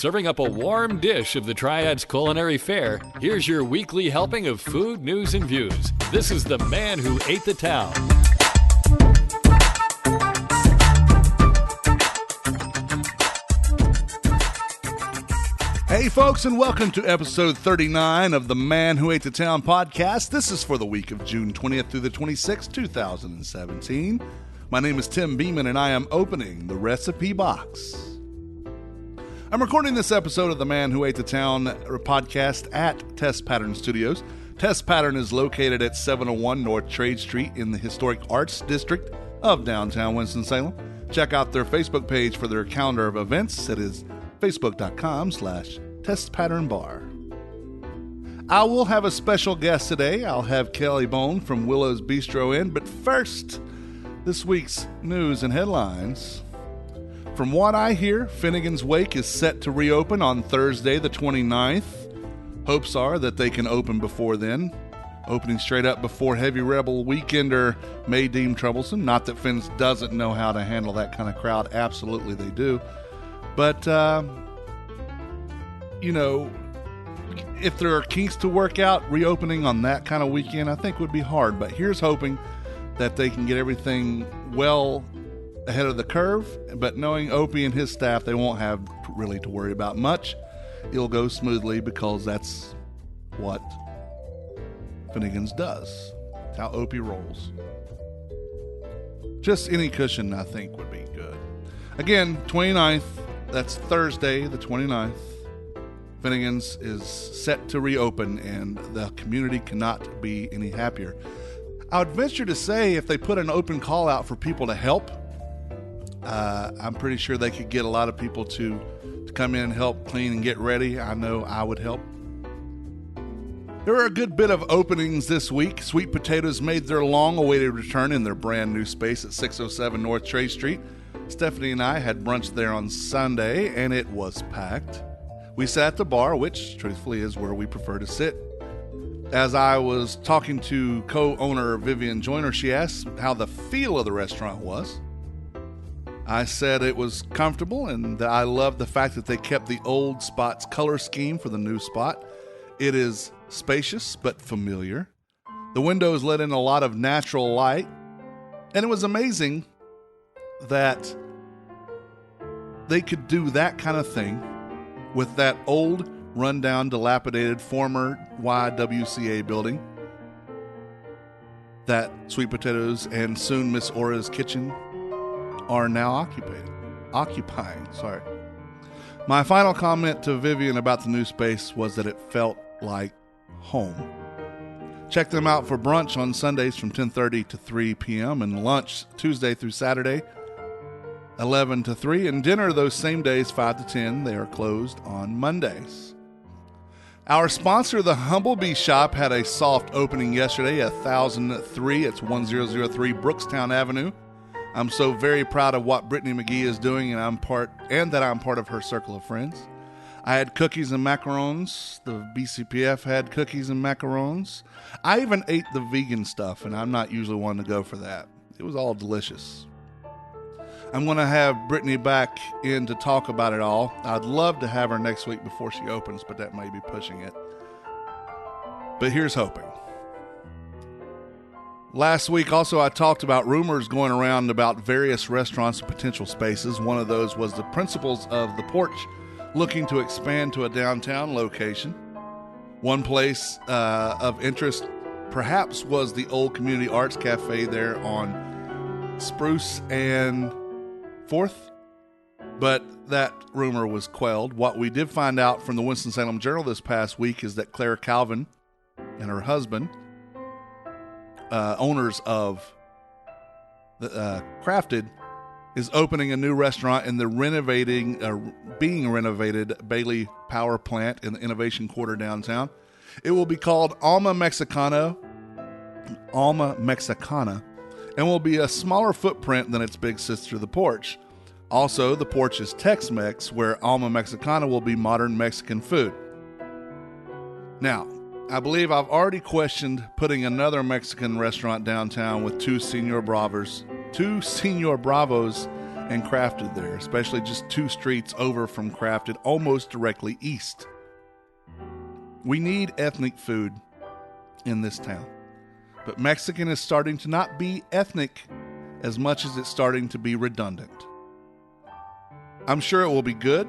serving up a warm dish of the Triad's culinary fare, here's your weekly helping of food, news, and views. This is The Man Who Ate the Town. Hey folks, and welcome to episode 39 of the Man Who Ate the Town podcast. This is for the week of June 20th through the 26th, 2017. My name is Tim Beeman, and I am opening the recipe box. I'm recording this episode of the Man Who Ate the Town podcast at Test Pattern Studios. Test Pattern is located at 701 North Trade Street in the Historic Arts District of downtown Winston-Salem. Check out their Facebook page for their calendar of events. It is facebook.com/testpatternbar. I will have a special guest today. I'll have Kelly Bone from Willows Bistro in, but first, this week's news and headlines. From what I hear, Finnegan's Wake is set to reopen on Thursday the 29th. Hopes are that they can open before then. Opening straight up before Heavy Rebel Weekender may deem troublesome. Not that Finn's doesn't know how to handle that kind of crowd. Absolutely they do. But, if there are kinks to work out, reopening on that kind of weekend, I think would be hard. But here's hoping that they can get everything well ahead of the curve. But knowing Opie and his staff, they won't have really to worry about much. It'll go smoothly because that's what Finnegan's does. It's how Opie rolls. Just any cushion, I think, would be good. Again, 29th. That's Thursday, the 29th. Finnegan's is set to reopen, and the community cannot be any happier. I would venture to say if they put an open call out for people to help, I'm pretty sure they could get a lot of people to come in and help clean and get ready. I know I would help. There are a good bit of openings this week. Sweet Potatoes made their long-awaited return in their brand new space at 607 North Trade Street. Stephanie and I had brunch there on Sunday, and it was packed. We sat at the bar, which, truthfully, is where we prefer to sit. As I was talking to co-owner Vivian Joyner, she asked how the feel of the restaurant was. I said it was comfortable, and that I loved the fact that they kept the old spot's color scheme for the new spot. It is spacious, but familiar. The windows let in a lot of natural light, and it was amazing that they could do that kind of thing with that old, rundown, dilapidated former YWCA building that Sweet Potatoes and soon Miss Aura's Kitchen are now occupying. My final comment to Vivian about the new space was that it felt like home. Check them out for brunch on Sundays from 10:30 to 3 p.m. and lunch Tuesday through Saturday 11 to 3, and dinner those same days, 5 to 10. They are closed on Mondays. Our sponsor, the Humblebee Shop, had a soft opening yesterday at 1003. It's 1003 Brookstown Avenue. I'm so very proud of what Brittany McGee is doing, and that I'm part of her circle of friends. I had cookies and macarons. The BCPF had cookies and macarons. I even ate the vegan stuff, and I'm not usually one to go for that. It was all delicious. I'm going to have Brittany back in to talk about it all. I'd love to have her next week before she opens, but that may be pushing it. But here's hoping. Last week also I talked about rumors going around about various restaurants and potential spaces. One of those was the principals of The Porch looking to expand to a downtown location. One place of interest perhaps was the old Community Arts Cafe there on Spruce and 4th, but that rumor was quelled. What we did find out from the Winston-Salem Journal this past week is that Claire Calvin and her husband, owners of the Crafted, is opening a new restaurant in the being renovated Bailey Power Plant in the Innovation Quarter downtown. It will be called Alma Mexicana, and will be a smaller footprint than its big sister, The Porch. Also, The Porch is Tex-Mex, where Alma Mexicana will be modern Mexican food. Now, I believe I've already questioned putting another Mexican restaurant downtown with two Señor Bravos and crafted there, especially just 2 streets over from crafted, almost directly east. We need ethnic food in this town, but Mexican is starting to not be ethnic as much as it's starting to be redundant. I'm sure it will be good,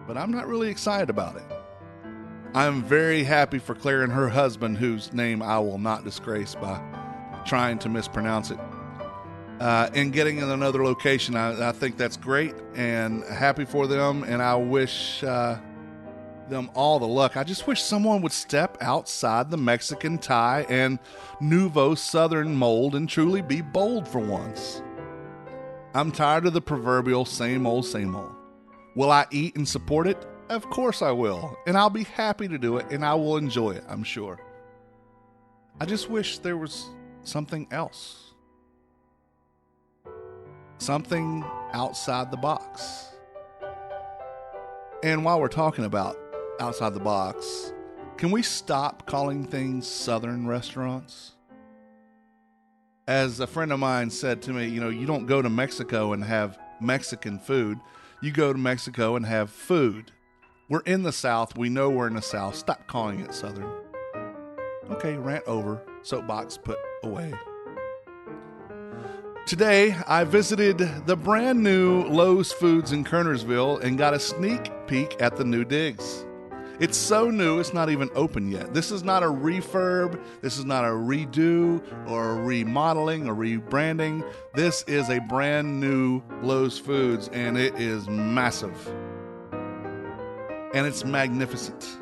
but I'm not really excited about it. I'm very happy for Claire and her husband, whose name I will not disgrace by trying to mispronounce it, and getting in another location. I think that's great, and happy for them, and I wish them all the luck. I just wish someone would step outside the Mexican, Thai, and Nouveau Southern mold and truly be bold for once. I'm tired of the proverbial same old, same old. Will I eat and support it? Of course I will, and I'll be happy to do it, and I will enjoy it, I'm sure. I just wish there was something else. Something outside the box. And while we're talking about outside the box, can we stop calling things Southern restaurants? As a friend of mine said to me, you don't go to Mexico and have Mexican food. You go to Mexico and have food. We're in the South. We know we're in the South. Stop calling it Southern. Okay, rant over. Soapbox put away. Today, I visited the brand new Lowe's Foods in Kernersville and got a sneak peek at the new digs. It's so new, it's not even open yet. This is not a refurb. This is not a redo or a remodeling or rebranding. This is a brand new Lowe's Foods, and it is massive. And it's magnificent.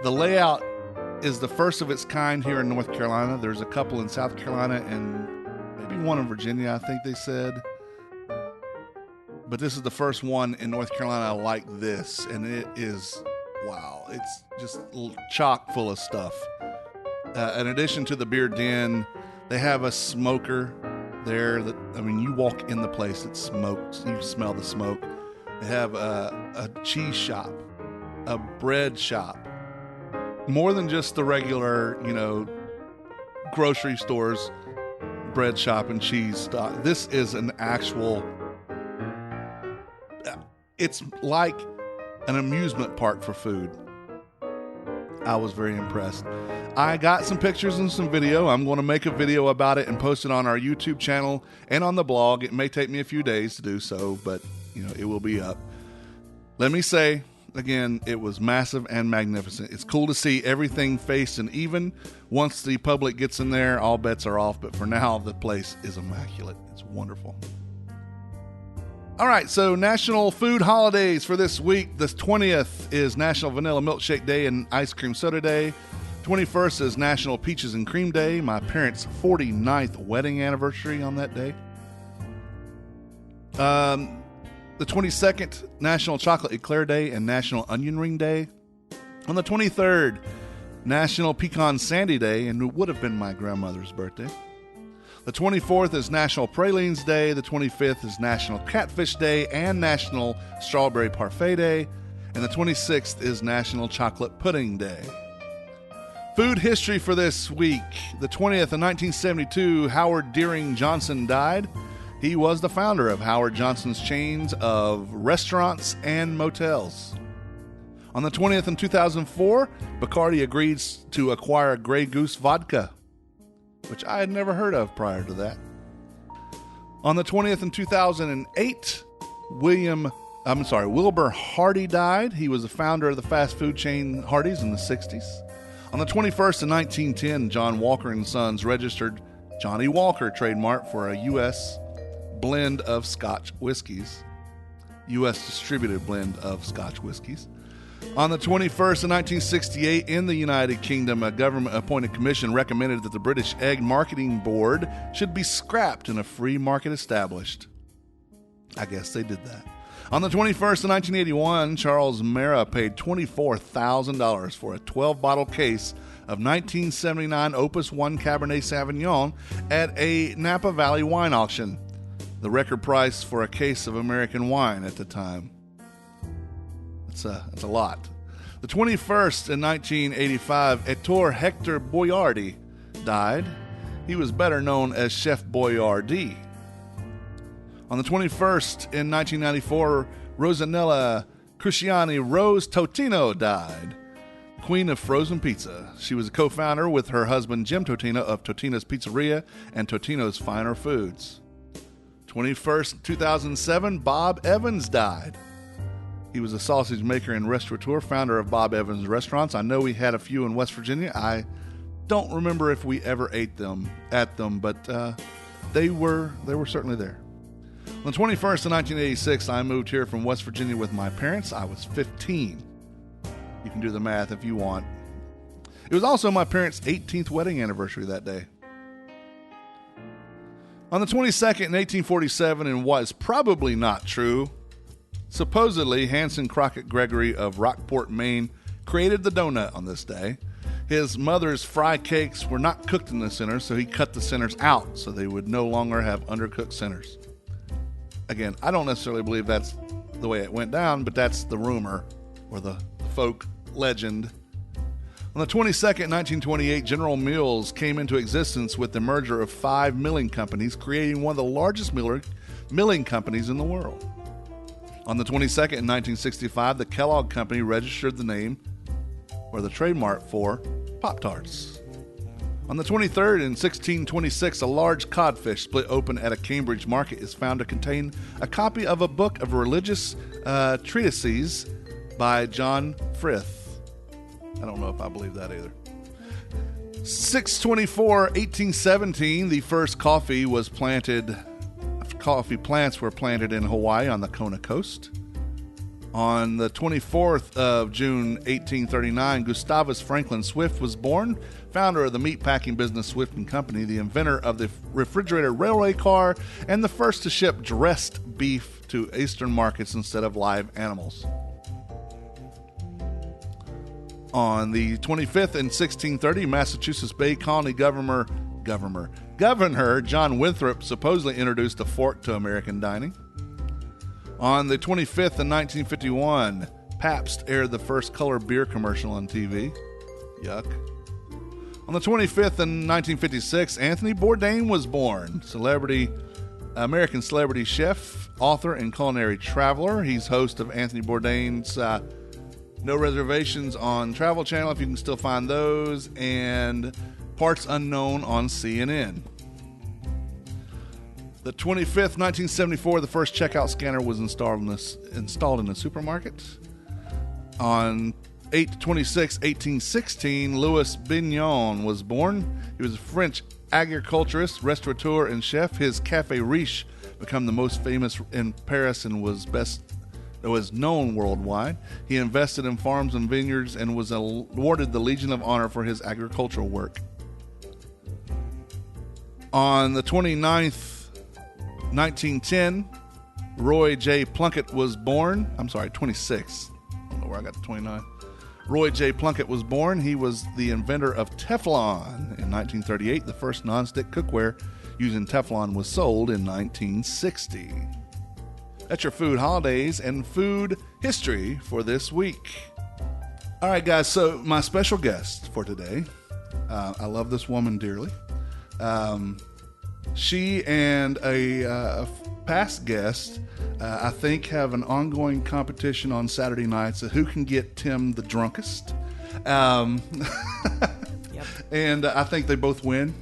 The layout is the first of its kind here in North Carolina. There's a couple in South Carolina and maybe one in Virginia, I think they said. But this is the first one in North Carolina like this, and it is, wow, it's just chock full of stuff. In addition to the beer den, they have a smoker there you walk in the place, it smokes, you smell the smoke. They have a cheese shop, a bread shop, more than just the regular, grocery stores, bread shop and cheese stock. This is an actual, it's like an amusement park for food. I was very impressed. I got some pictures and some video. I'm going to make a video about it and post it on our YouTube channel and on the blog. It may take me a few days to do so, but it will be up. Let me say, again, it was massive and magnificent. It's cool to see everything faced and even. Once the public gets in there, all bets are off. But for now, the place is immaculate. It's wonderful. All right, so national food holidays for this week. The 20th is National Vanilla Milkshake Day and Ice Cream Soda Day. 21st is National Peaches and Cream Day. My parents' 49th wedding anniversary on that day. The 22nd, National Chocolate Eclair Day and National Onion Ring Day. On the 23rd, National Pecan Sandy Day, and it would have been my grandmother's birthday. The 24th is National Pralines Day. The 25th is National Catfish Day and National Strawberry Parfait Day. And the 26th is National Chocolate Pudding Day. Food history for this week. The 20th in 1972, Howard Deering Johnson died. He was the founder of Howard Johnson's chains of restaurants and motels. On the 20th in 2004, Bacardi agrees to acquire Grey Goose Vodka, which I had never heard of prior to that. On the 20th in 2008, Wilbur Hardy died. He was the founder of the fast food chain Hardee's in the 60s. On the 21st in 1910, John Walker & Sons registered Johnny Walker trademark for a U.S. blend of Scotch whiskeys. U.S. distributed blend of Scotch whiskeys. On the 21st in 1968, in the United Kingdom, a government-appointed commission recommended that the British Egg Marketing Board should be scrapped and a free market established. I guess they did that. On the 21st in 1981, Charles Mara paid $24,000 for a 12-bottle case of 1979 Opus 1 Cabernet Sauvignon at a Napa Valley wine auction, the record price for a case of American wine at the time. That's a lot. The 21st in 1985, Ettore Hector Boiardi died. He was better known as Chef Boyardee On the 21st, in 1994, Rosanella Cruciani Rose Totino died, queen of frozen pizza. She was a co-founder with her husband Jim Totino of Totino's Pizzeria and Totino's Finer Foods. 21st, 2007, Bob Evans died. He was a sausage maker and restaurateur, founder of Bob Evans Restaurants. I know we had a few in West Virginia. I don't remember if we ever ate them, but they were certainly there. On the 21st of 1986, I moved here from West Virginia with my parents. I was 15. You can do the math if you want. It was also my parents' 18th wedding anniversary that day. On the 22nd in 1847, in what is probably not true, supposedly Hanson Crockett Gregory of Rockport, Maine, created the donut on this day. His mother's fry cakes were not cooked in the center, so he cut the centers out so they would no longer have undercooked centers. Again, I don't necessarily believe that's the way it went down, but that's the rumor or the folk legend. On the 22nd, 1928, General Mills came into existence with the merger of 5 milling companies, creating one of the largest milling companies in the world. On the 22nd, in 1965, the Kellogg Company registered the name or the trademark for Pop-Tarts. On the 23rd, in 1626, a large codfish split open at a Cambridge market is found to contain a copy of a book of religious treatises by John Frith. I don't know if I believe that either. 624, 1817, the first coffee plants were planted in Hawaii on the Kona coast. On the 24th of June, 1839, Gustavus Franklin Swift was born, founder of the meatpacking business Swift & Company, the inventor of the refrigerated railway car, and the first to ship dressed beef to eastern markets instead of live animals. On the 25th in 1630, Massachusetts Bay Colony Governor John Winthrop supposedly introduced a fork to American dining. On the 25th in 1951, Pabst aired the first color beer commercial on TV. Yuck. On the 25th in 1956, Anthony Bourdain was born. American celebrity chef, author, and culinary traveler. He's host of Anthony Bourdain's No Reservations on Travel Channel, if you can still find those, and Parts Unknown on CNN. The 25th, 1974, the first checkout scanner was installed in a supermarket. On 8/26, 1816, Louis Bignon was born. He was a French agriculturist, restaurateur, and chef. His Café Riche became the most famous in Paris and was known worldwide. He invested in farms and vineyards and was awarded the Legion of Honor for his agricultural work. On the 29th, 1910, Roy J. Plunkett was born. I'm sorry, 26. I don't know where I got the 29. Roy J. Plunkett was born. He was the inventor of Teflon. In 1938, the first nonstick cookware using Teflon was sold in 1960. That's your food holidays and food history for this week. All right, guys, so my special guest for today, I love this woman dearly. She and a past guest, I think, have an ongoing competition on Saturday nights of who can get Tim the drunkest. Yep. And I think they both win.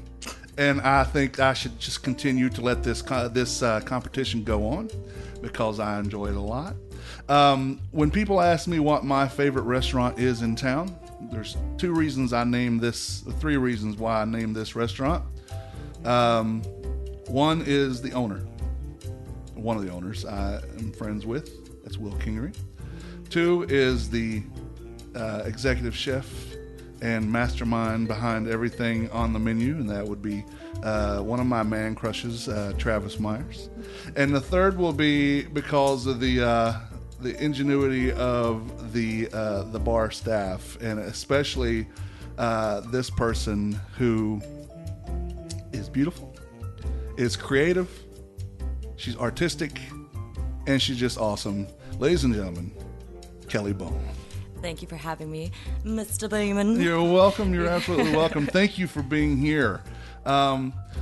And I think I should just continue to let this competition go on because I enjoy it a lot. When people ask me what my favorite restaurant is in town, there's three reasons why I named this restaurant. One is the owner. One of the owners I am friends with. That's Will Kingery. Two is the executive chef and mastermind behind everything on the menu, and that would be one of my man crushes, Travis Myers. And the third will be because of the ingenuity of the bar staff, and especially this person who is beautiful, is creative, she's artistic, and she's just awesome. Ladies and gentlemen, Kelly Bone. Thank you for having me, Mr. Beeman. You're welcome. You're absolutely welcome. Thank you for being here.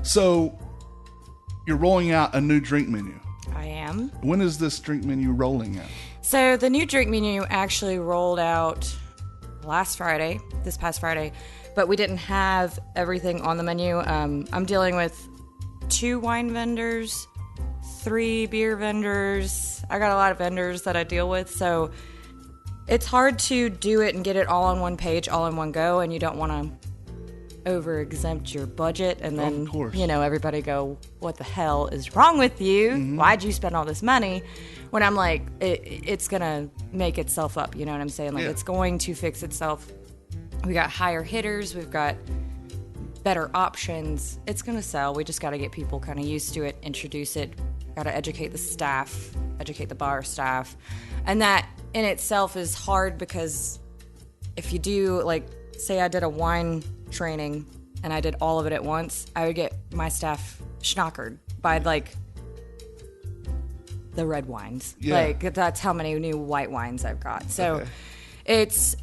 So you're rolling out a new drink menu. I am. When is this drink menu rolling out? So the new drink menu actually rolled out this past Friday, but we didn't have everything on the menu. I'm dealing with 2 wine vendors, 3 beer vendors. I got a lot of vendors that I deal with, so it's hard to do it and get it all on one page, all in one go, and you don't want to over-exempt your budget, and then, of course, everybody go, what the hell is wrong with you? Mm-hmm. Why'd you spend all this money? When I'm like, it's going to make itself up, you know what I'm saying? Like, It's going to fix itself. We got higher hitters. We've got better options. It's going to sell. We just got to get people kind of used to it, introduce it. Got to educate the staff, educate the bar staff. And that in itself is hard because if you do, like, say I did a wine training and I did all of it at once, I would get my staff schnockered by, like, the red wines. Yeah. Like, that's how many new white wines I've got. So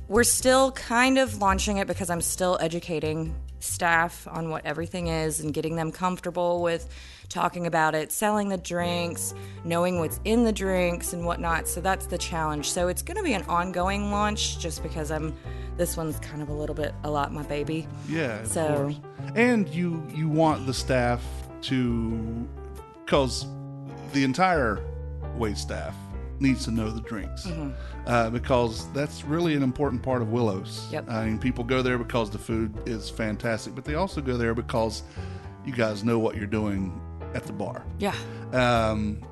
we're still kind of launching it because I'm still educating staff on what everything is and getting them comfortable with talking about it, selling the drinks, knowing what's in the drinks and whatnot. So that's the challenge. So it's going to be an ongoing launch just because this one's kind of a lot my baby. Yeah, of course. And you want the staff to, because the entire wait staff needs to know the drinks, because that's really an important part of Willows. Yep. I mean, people go there because the food is fantastic, but they also go there because you guys know what you're doing at the bar. Yeah.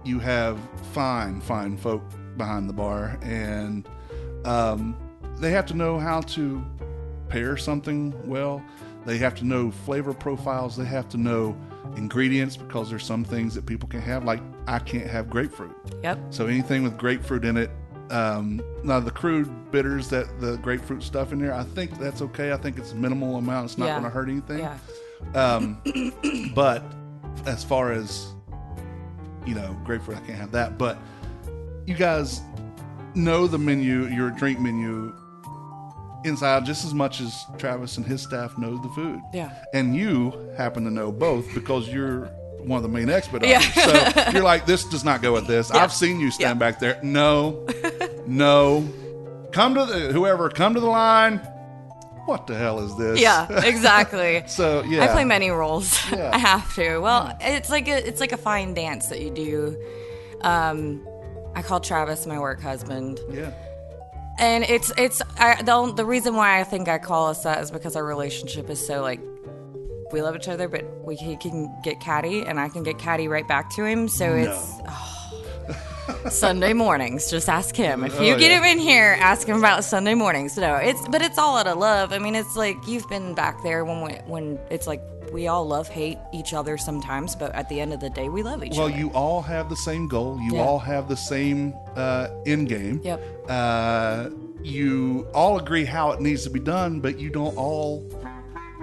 You have fine folk behind the bar, and they have to know how to pair something well. They have to know flavor profiles. They have to know ingredients, because there's some things that people can't have. Like, I can't have grapefruit. Yep. So anything with grapefruit in it, now the crude bitters, that the grapefruit stuff in there, I think that's okay. I think it's minimal amount. It's not going to hurt anything. Yeah. But as far as, grapefruit, I can't have that. But you guys know the menu, your drink menu, inside just as much as Travis and his staff knows the food. Yeah. And you happen to know both because you're one of the main expediters. Yeah. So you're like, this does not go with this. Yeah. I've seen you stand back there. No. Come to the line. What the hell is this? Yeah, exactly. So, yeah. I play many roles. Yeah. I have to. Well, it's like a fine dance that you do. I call Travis my work husband. Yeah. And the reason why I think I call us that is because our relationship is so, like, we love each other, but he can get catty, and I can get catty right back to him. So it's Sunday mornings. Just ask him. If you get him in here, ask him about Sunday mornings. No, it's all out of love. I mean, it's like you've been back there when it's like we all hate each other sometimes, but at the end of the day, we love each other. Well, you all have the same goal. You all have the same end game. Yep. You all agree how it needs to be done, but you don't all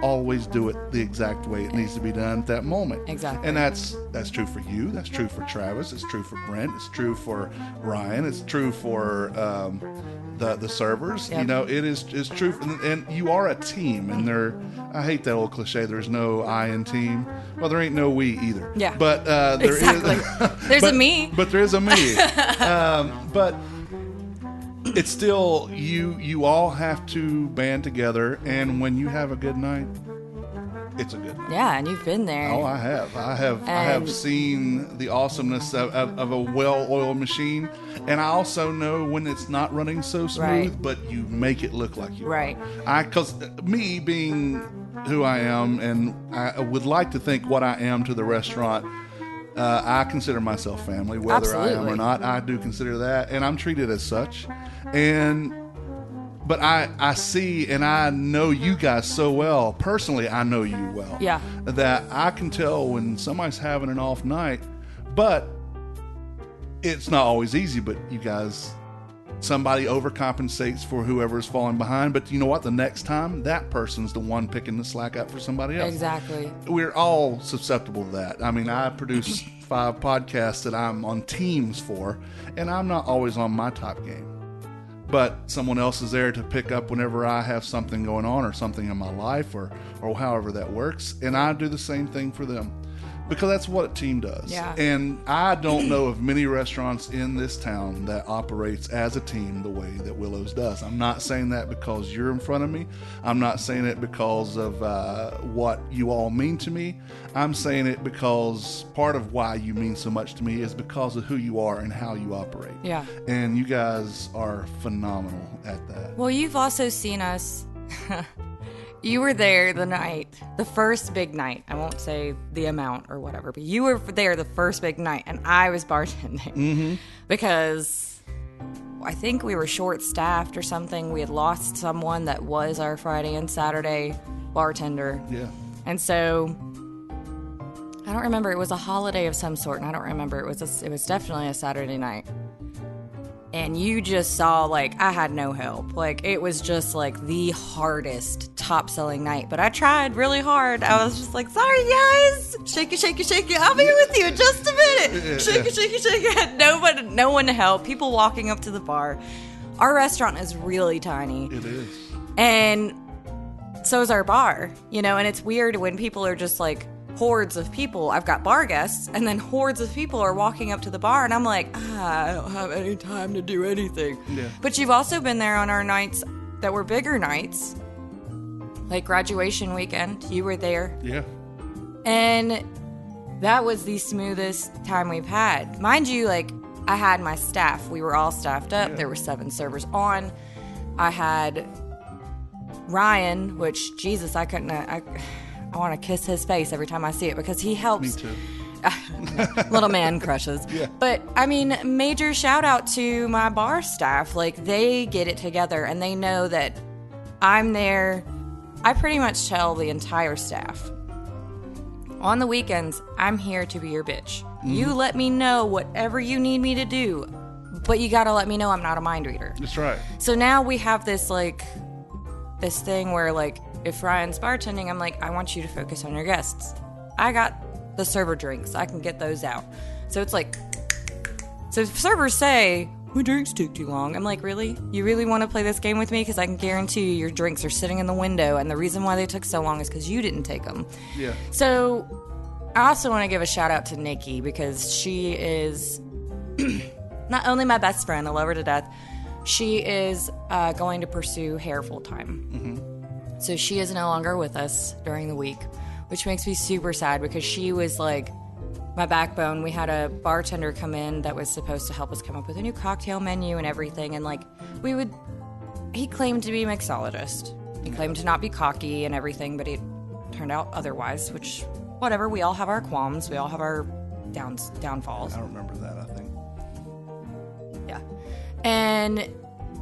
always do it the exact way it needs to be done at that moment. Exactly. And that's true for you. That's true for Travis. It's true for Brent. It's true for Ryan. It's true for the servers. Yep. It's true. And you are a team. And I hate that old cliche, there's no I in team. Well, there ain't no we either. Yeah. But there exactly. is. There's a me. But there is a me. But it's still, you all have to band together, and when you have a good night, it's a good night. Yeah, and you've been there. Oh, I have seen the awesomeness of a well-oiled machine, and I also know when it's not running so smooth, Right. but you make it look like you Right. are. Because me being who I am, and I would like to think what I am to the restaurant, I consider myself family, whether I am Absolutely. or not. I do consider that, and I'm treated as such. But I see and I know you guys so well. Personally, I know you well. Yeah. That I can tell when somebody's having an off night, but it's not always easy. But you guys, somebody overcompensates for whoever's falling behind. But you know what? The next time, that person's the one picking the slack up for somebody else. Exactly. We're all susceptible to that. I mean, I produce 5 podcasts that I'm on teams for, and I'm not always on my top game. But someone else is there to pick up whenever I have something going on or something in my life or however that works. And I do the same thing for them. Because that's what a team does. Yeah. And I don't know of many restaurants in this town that operates as a team the way that Willows does. I'm not saying that because you're in front of me. I'm not saying it because of what you all mean to me. I'm saying it because part of why you mean so much to me is because of who you are and how you operate. Yeah. And you guys are phenomenal at that. Well, you've also seen us. You were there the first big night. I won't say the amount or whatever, but you were there the first big night, and I was bartending because I think we were short-staffed or something. We had lost someone that was our Friday and Saturday bartender. Yeah. And so I don't remember. It was a holiday of some sort, and I don't remember. It was definitely a Saturday night. And you just saw, like, I had no help. Like, it was just, like, the hardest top-selling night. But I tried really hard. I was just like, sorry, guys. Shake it, shake it, shake it. I'll be with you in just a minute. Shake it, shake it, shake it. No one to help. People walking up to the bar. Our restaurant is really tiny. It is. And so is our bar, you know? And it's weird when people are just, like, hordes of people. I've got bar guests, and then hordes of people are walking up to the bar, and I'm like, I don't have any time to do anything. Yeah. But you've also been there on our nights that were bigger nights, like graduation weekend. You were there. Yeah. And that was the smoothest time we've had. Mind you, like, I had my staff. We were all staffed up. Yeah. There were 7 servers on. I had Ryan, which, Jesus, I couldn't... I want to kiss his face every time I see it because he helps. Me too. Little man crushes. Yeah. But, I mean, major shout out to my bar staff. Like, they get it together and they know that I'm there. I pretty much tell the entire staff, on the weekends, I'm here to be your bitch. You let me know whatever you need me to do, but you got to let me know I'm not a mind reader. That's right. So now we have this, like, this thing where, like, if Ryan's bartending, I'm like, I want you to focus on your guests. I got the server drinks. I can get those out. So it's like, so if servers say, my drinks take too long, I'm like, really? You really want to play this game with me? Because I can guarantee you your drinks are sitting in the window, and the reason why they took so long is because you didn't take them. Yeah. So I also want to give a shout out to Nikki because she is not only my best friend, I love her to death, she is going to pursue hair full time. Mm-hmm. So she is no longer with us during the week, which makes me super sad because she was like my backbone. We had a bartender come in that was supposed to help us come up with a new cocktail menu and everything. And like he claimed to be a mixologist. He claimed to not be cocky and everything, but it turned out otherwise, which whatever. We all have our qualms. We all have our downfalls. I remember that, I think. Yeah. And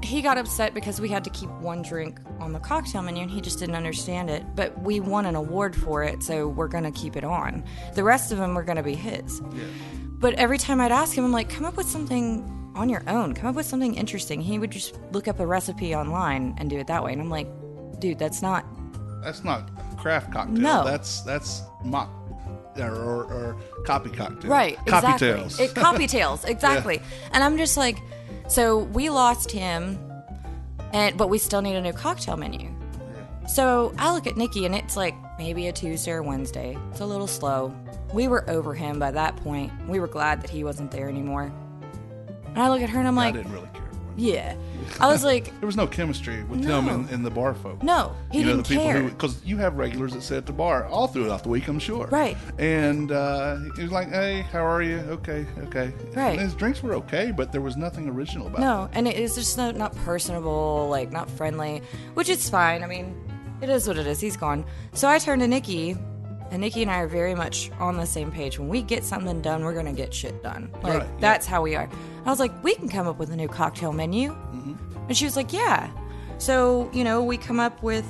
he got upset because we had to keep one drink on the cocktail menu and he just didn't understand it. But we won an award for it, so we're going to keep it on. The rest of them were going to be his. Yeah. But every time I'd ask him, I'm like, come up with something on your own. Come up with something interesting. He would just look up a recipe online and do it that way. And I'm like, dude, that's not craft cocktail. No. That's mock or copy cocktail. Right, Copy exactly. tales. Copy tales, exactly. Yeah. And I'm just like, so we lost him, but we still need a new cocktail menu. Yeah. So I look at Nikki, and it's like maybe a Tuesday or Wednesday. It's a little slow. We were over him by that point. We were glad that he wasn't there anymore. And I look at her, and I'm like, I didn't really care. Yeah. I was like... There was no chemistry with him and the bar folk. No, he didn't care. Because you have regulars that sit at the bar all throughout the week, I'm sure. Right. And he was like, hey, how are you? Okay. Right. And his drinks were okay, but there was nothing original about it. No, and it is just not personable, like, not friendly, which is fine. I mean, it is what it is. He's gone. So I turned to Nikki, and Nikki and I are very much on the same page. When we get something done, we're going to get shit done. Like, right, that's how we are. I was like, we can come up with a new cocktail menu. Mm-hmm. And she was like, yeah. So, we come up with...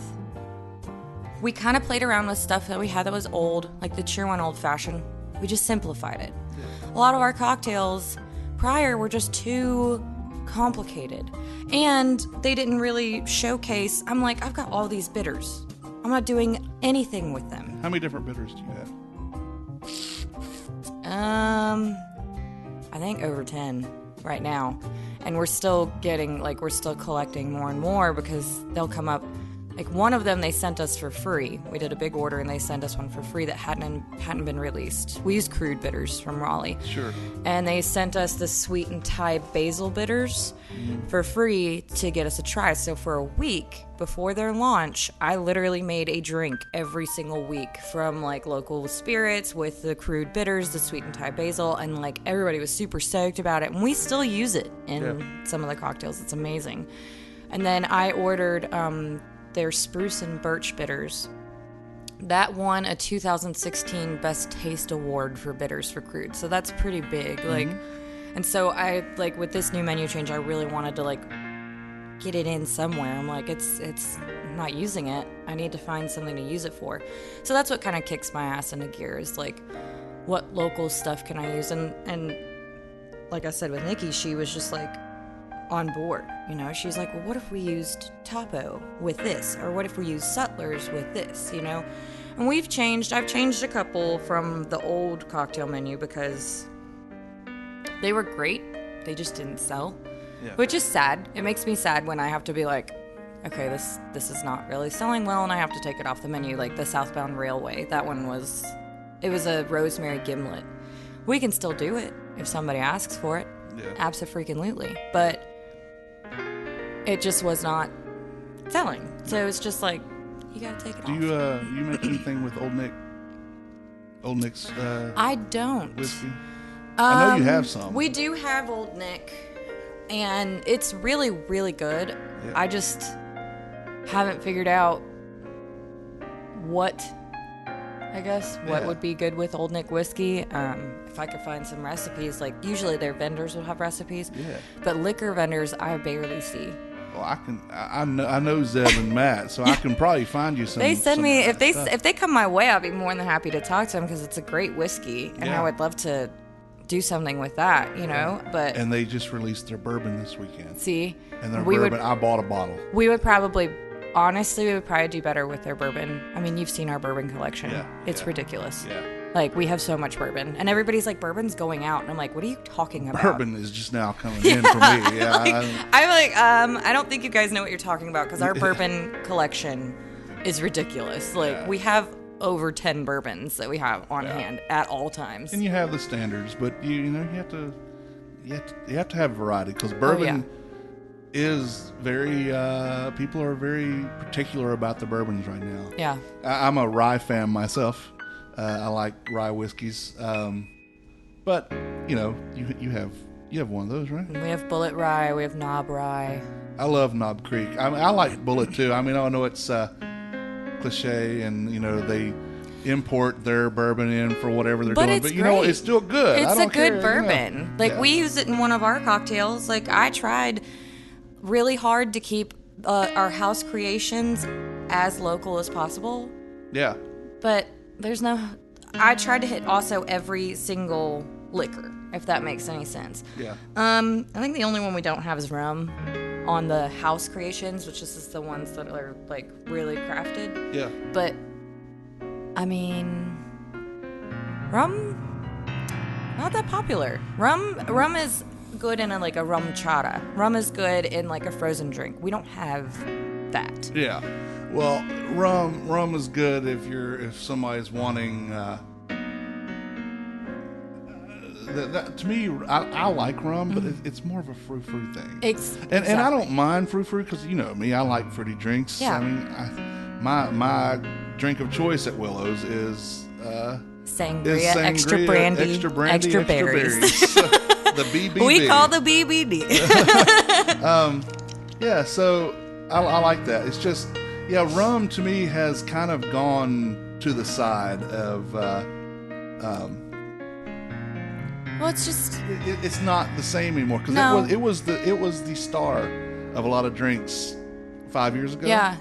We kind of played around with stuff that we had that was old, like the Cheer One Old Fashioned. We just simplified it. Yeah. A lot of our cocktails prior were just too complicated. And they didn't really showcase... I'm like, I've got all these bitters. I'm not doing anything with them. How many different bitters do you have? I think over 10 right now. And we're still collecting more and more because they'll come up. Like one of them they sent us for free. We did a big order and they sent us one for free that hadn't been released. We used crude bitters from Raleigh. Sure. And they sent us the sweet and Thai basil bitters for free to get us a try. So for a week before their launch, I literally made a drink every single week from like local spirits with the crude bitters, the sweet and Thai basil, and like everybody was super stoked about it. And we still use it in some of the cocktails. It's amazing. And then I ordered their spruce and birch bitters. That won a 2016 Best Taste Award for bitters for crude. So that's pretty big. Like, and so I like with this new menu change, I really wanted to like get it in somewhere. I'm like, it's I'm not using it. I need to find something to use it for. So that's what kind of kicks my ass into gear is like, what local stuff can I use? And like I said with Nikki, she was just like on board, you know. She's like, well, what if we used Topo with this, or what if we used Sutlers with this, you know? And I've changed a couple from the old cocktail menu because they were great, they just didn't sell, which is sad. It makes me sad when I have to be like, okay, this is not really selling well and I have to take it off the menu. Like the Southbound Railway, that one was a rosemary gimlet. We can still do it if somebody asks for it. Abso-freaking-lutely. But it just was not selling. So it's just like, you gotta take it off. Do you make anything with Old Nick? Old Nick's I don't. whiskey? I know you have some. We do have Old Nick, and it's really, really good. Yeah. I just haven't figured out what would be good with Old Nick whiskey. If I could find some recipes, like usually their vendors will have recipes, but liquor vendors I barely see. Well, I know Zeb and Matt, so I can probably find you some. They send me if they come my way, I'll be more than happy to talk to them because it's a great whiskey, and I would love to do something with that, you know. But and they just released their bourbon this weekend. See, and their bourbon, I bought a bottle. We would probably do better with their bourbon. I mean, you've seen our bourbon collection. It's ridiculous. Like, we have so much bourbon. And everybody's like, bourbon's going out. And I'm like, what are you talking about? Bourbon is just now coming in for me. Yeah. I'm like, I don't think you guys know what you're talking about because our bourbon collection is ridiculous. Like, we have over 10 bourbons that we have on hand at all times. And you have the standards, but you have to have variety because bourbon is very people are very particular about the bourbons right now. Yeah. I'm a rye fan myself. I like rye whiskeys, but you know, you have one of those, right? We have Bullet Rye, we have Knob Rye. I love Knob Creek. I like Bullet too. I mean, I know it's cliche, and you know they import their bourbon in for whatever they're doing, but you know it's still good. It's a good bourbon. Like we use it in one of our cocktails. Like I tried really hard to keep our house creations as local as possible. Yeah. But I tried to hit also every single liquor, if that makes any sense. Yeah. I think the only one we don't have is rum on the house creations, which is just the ones that are like really crafted. Yeah. But I mean, rum, not that popular. Rum is good in a rum chata. Rum is good in like a frozen drink. We don't have that. Yeah. Well, rum is good if somebody's wanting. To me, I like rum, but it's more of a frou-frou thing. And I don't mind frou-frou because you know me, I like fruity drinks. Yeah. I mean, my drink of choice at Willows is sangria, extra brandy, extra berries. The BBD. We call the BBD. Yeah, so I like that. It's just. Yeah, rum to me has kind of gone to the side of. Well, it's just. It's not the same anymore because it was the star of a lot of drinks 5 years ago. Yeah,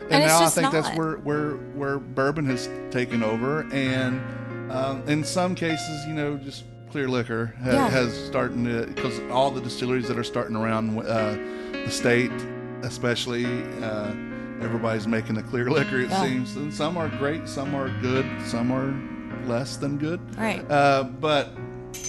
and now I think that's where bourbon has taken over, and in some cases, you know, just clear liquor has starting to, because all the distilleries that are starting around the state, especially. Everybody's making a clear liquor, it seems. And some are great, some are good, some are less than good. Right. But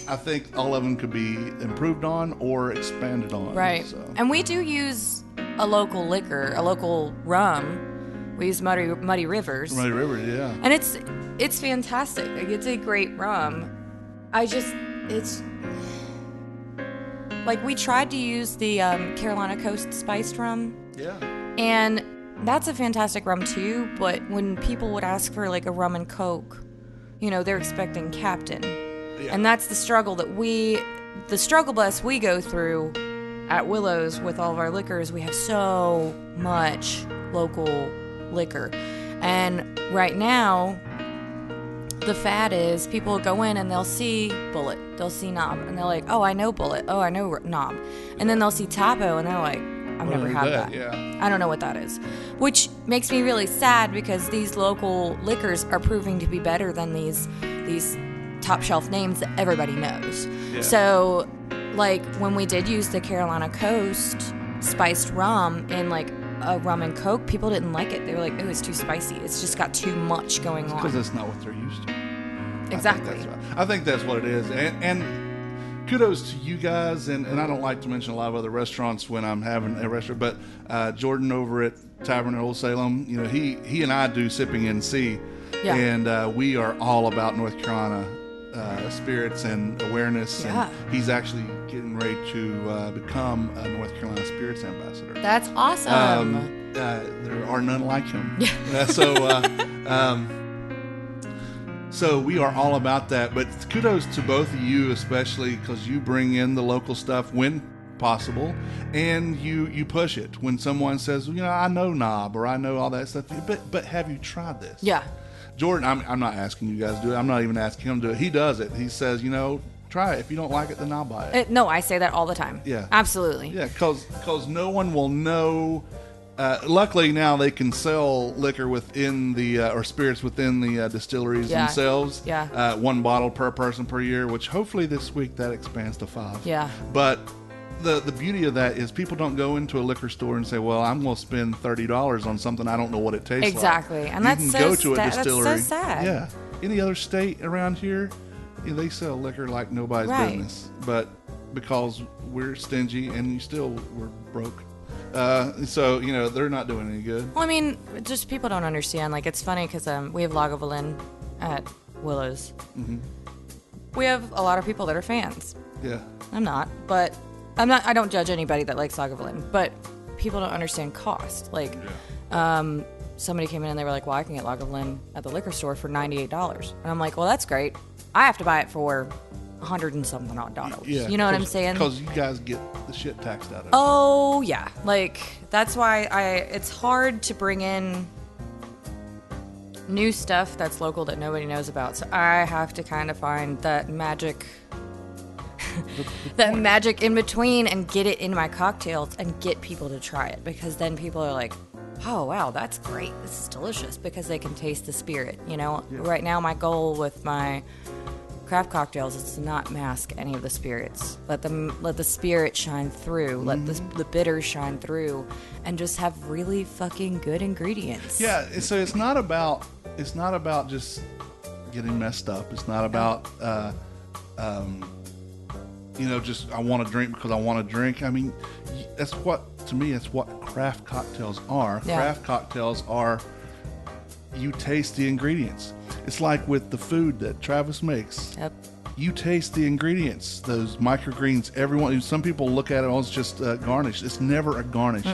I think all of them could be improved on or expanded on. Right. So. And we do use a local liquor, a local rum, We use Muddy Rivers. Muddy Rivers, yeah. And it's fantastic. Like, it's a great rum. It's like, we tried to use the Carolina Coast spiced rum. Yeah. And that's a fantastic rum too, but when people would ask for like a rum and Coke, they're expecting Captain. Yeah. And that's the struggle bus we go through at Willows with all of our liquors. We have so much local liquor. And right now, the fad is people go in and they'll see Bullet, they'll see Knob, and they're like, oh, I know Bullet, oh, I know Knob. And then they'll see Tapo and they're like, I've never had that. Yeah. I don't know what that is. Which makes me really sad because these local liquors are proving to be better than these top shelf names that everybody knows. Yeah. So, like, when we did use the Carolina Coast spiced rum in like a rum and Coke, people didn't like it. They were like, "Oh, it's too spicy. It's just got too much going on." Because that's not what they're used to. Exactly. I think that's what it is. And kudos to you guys. And I don't like to mention a lot of other restaurants when I'm having a restaurant, but Jordan over at Tavern at Old Salem, he and I do Sipping NC, yeah. And we are all about North Carolina spirits and awareness. Yeah. And he's actually getting ready to become a North Carolina Spirits Ambassador. That's awesome. There are none like him. Yeah. So we are all about that. But kudos to both of you, especially because you bring in the local stuff when possible, and you push it when someone says, I know Knob or I know all that stuff. But have you tried this? Yeah. Jordan, I'm not asking you guys to do it. I'm not even asking him to do it. He does it. He says, try it. If you don't like it, then I'll buy it. No, I say that all the time. Yeah. Absolutely. Yeah, because no one will know. Luckily now they can sell liquor within the or spirits within the distilleries themselves. Yeah. 1 bottle per person per year, which hopefully this week that expands to 5. Yeah. But the beauty of that is people don't go into a liquor store and say, well, I'm going to spend $30 on something I don't know what it tastes like. Exactly. And you that's can so go to a distillery. That's so sad. Yeah. Any other state around here, they sell liquor like nobody's business. But because we're stingy and we're broke. So, they're not doing any good. Well, I mean, just people don't understand. Like, it's funny because we have Lagavulin at Willows. Mm-hmm. We have a lot of people that are fans. Yeah. I'm not, but I don't judge anybody that likes Lagavulin, but people don't understand cost. Like, somebody came in and they were like, well, I can get Lagavulin at the liquor store for $98. And I'm like, well, that's great. I have to buy it for $100 and something odd dollars. Yeah, you know what I'm saying? Because you guys get the shit taxed out of it. Oh, yeah. Like, that's why it's hard to bring in new stuff that's local that nobody knows about. So I have to kind of find that magic that magic in between and get it in my cocktails and get people to try it, because then people are like, oh wow, that's great, this is delicious, because they can taste the spirit. Right now my goal with my craft cocktails is to not mask any of the spirits. Let the spirit shine through. Let the bitters shine through, and just have really fucking good ingredients. Yeah. So it's not about just getting messed up. It's not about just I want to drink because I want to drink. I mean, that's what craft cocktails are. Yeah. Craft cocktails are, you taste the ingredients. It's like with the food that Travis makes. Yep. You taste the ingredients, those microgreens. Some people look at it, it's just garnish. It's never a garnish.